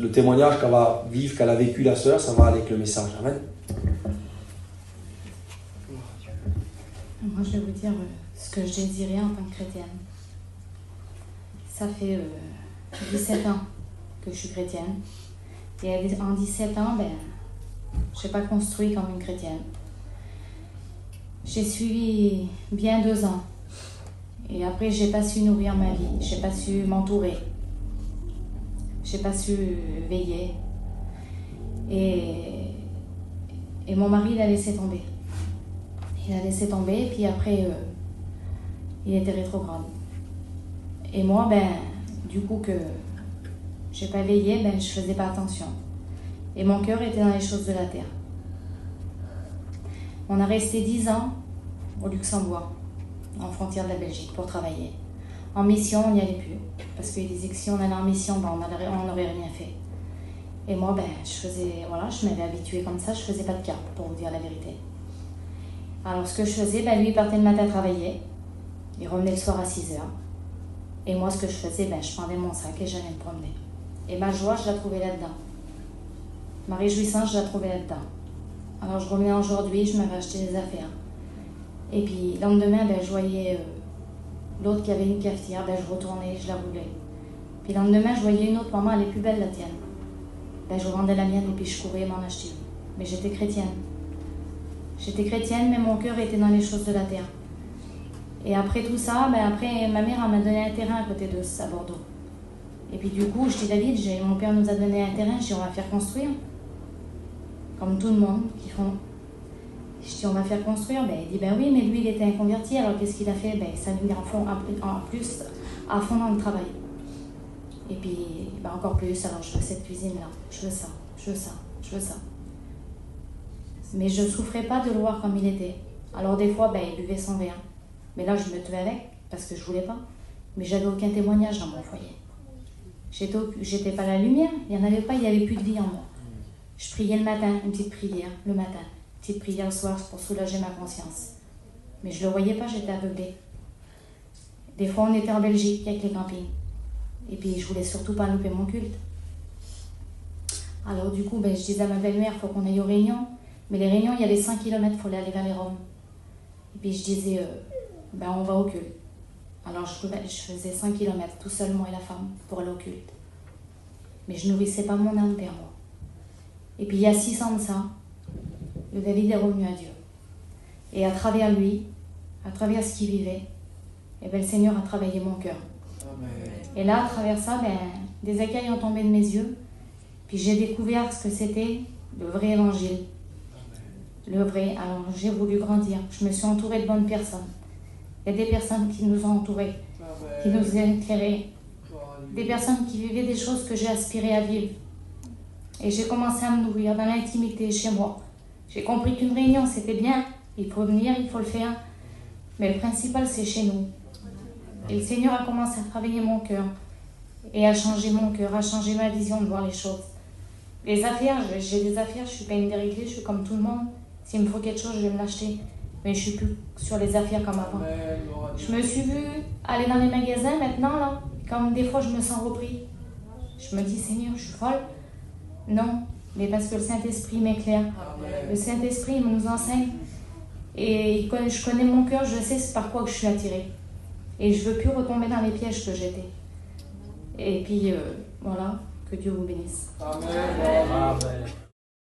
le témoignage qu'elle va vivre, qu'elle a vécu la sœur, ça va avec le message. Amen. Moi, je vais vous dire ce que je désirais en tant que chrétienne. Ça fait 17 ans que je suis chrétienne. Et en 17 ans, je n'ai pas construit comme une chrétienne. J'ai suivi bien 2 ans. Et après, j'ai pas su nourrir ma vie. J'ai pas su m'entourer. J'ai pas su veiller. Et mon mari, il a laissé tomber. Il a laissé tomber, puis après, il était rétrograde. Et moi, du coup que j'ai pas veillé, je faisais pas attention. Et mon cœur était dans les choses de la terre. On a resté 10 ans au Luxembourg, en frontière de la Belgique, pour travailler. En mission, on n'y allait plus, parce qu'il disait que si on allait en mission, on n'aurait rien fait. Et moi, je m'avais habituée comme ça, je faisais pas de carte, pour vous dire la vérité. Alors, ce que je faisais, lui, il partait le matin travailler, il revenait le soir à 6h. Et moi, ce que je faisais, je prendais mon sac et j'allais me promener. Et ma joie, je la trouvais là-dedans. Ma réjouissance, je la trouvais là-dedans. Alors, je revenais aujourd'hui, je m'avais acheté des affaires. Et puis, le lendemain, je voyais l'autre qui avait une cafetière, je retournais, je la roulais. Puis, le lendemain, je voyais une autre, maman, elle est plus belle, la tienne. Je vendais la mienne et puis je courais m'en acheter une. Mais j'étais chrétienne. J'étais chrétienne, mais mon cœur était dans les choses de la terre. Et après tout ça, après, ma mère m'a donné un terrain à côté de à Bordeaux. Et puis du coup, je dis David, mon père nous a donné un terrain, je dis on va faire construire. Comme tout le monde qui font. Je dis on va faire construire. Il dit oui, mais lui il était inconverti, alors qu'est-ce qu'il a fait? Ça nous met en plus à fond dans le travail. Et puis encore plus, alors je veux cette cuisine-là, je veux ça, je veux ça, je veux ça. Mais je ne souffrais pas de le voir comme il était. Alors des fois, il buvait son verre. Mais là, je me tuais avec, parce que je ne voulais pas. Mais j'avais aucun témoignage dans mon foyer. J'étais pas la lumière, il n'y en avait pas, il n'y avait plus de vie en moi. Je priais le matin, une petite prière, le matin. Une petite prière le soir pour soulager ma conscience. Mais je ne le voyais pas, j'étais aveuglée. Des fois, on était en Belgique avec les campings. Et puis, je voulais surtout pas louper mon culte. Alors du coup, je disais à ma belle-mère, il faut qu'on aille aux réunions. Mais les réunions, il y avait 5 km, il fallait aller vers les Roms. Et puis je disais, on va au culte. Alors je faisais 5 km, tout seul, moi et la femme, pour aller au culte. Mais je nourrissais pas mon âme vers moi. Et puis il y a 6 ans de ça, le David est revenu à Dieu. Et à travers lui, à travers ce qu'il vivait, le Seigneur a travaillé mon cœur. Amen. Et là, à travers ça, des écailles ont tombé de mes yeux. Puis j'ai découvert ce que c'était le vrai évangile. Le vrai. Alors j'ai voulu grandir. Je me suis entourée de bonnes personnes. Il y a des personnes qui nous ont entourés, qui nous ont éclairés. Des personnes qui vivaient des choses que j'ai aspiré à vivre. Et j'ai commencé à me nourrir dans l'intimité chez moi. J'ai compris qu'une réunion, c'était bien. Il faut venir, il faut le faire. Mais le principal, c'est chez nous. Et le Seigneur a commencé à travailler mon cœur. Et à changer mon cœur, à changer ma vision de voir les choses. Les affaires, j'ai des affaires, je ne suis pas une déréglée, je suis comme tout le monde. S'il me faut quelque chose, je vais me l'acheter. Mais je ne suis plus sur les affaires comme avant. Je me suis vue aller dans les magasins maintenant, là. Comme des fois, je me sens repris. Je me dis, Seigneur, je suis folle. Non, mais parce que le Saint-Esprit m'éclaire. Le Saint-Esprit nous enseigne. Et je connais mon cœur, je sais par quoi que je suis attirée. Et je ne veux plus retomber dans les pièges que j'étais. Et puis, voilà, que Dieu vous bénisse. Amen. Amen.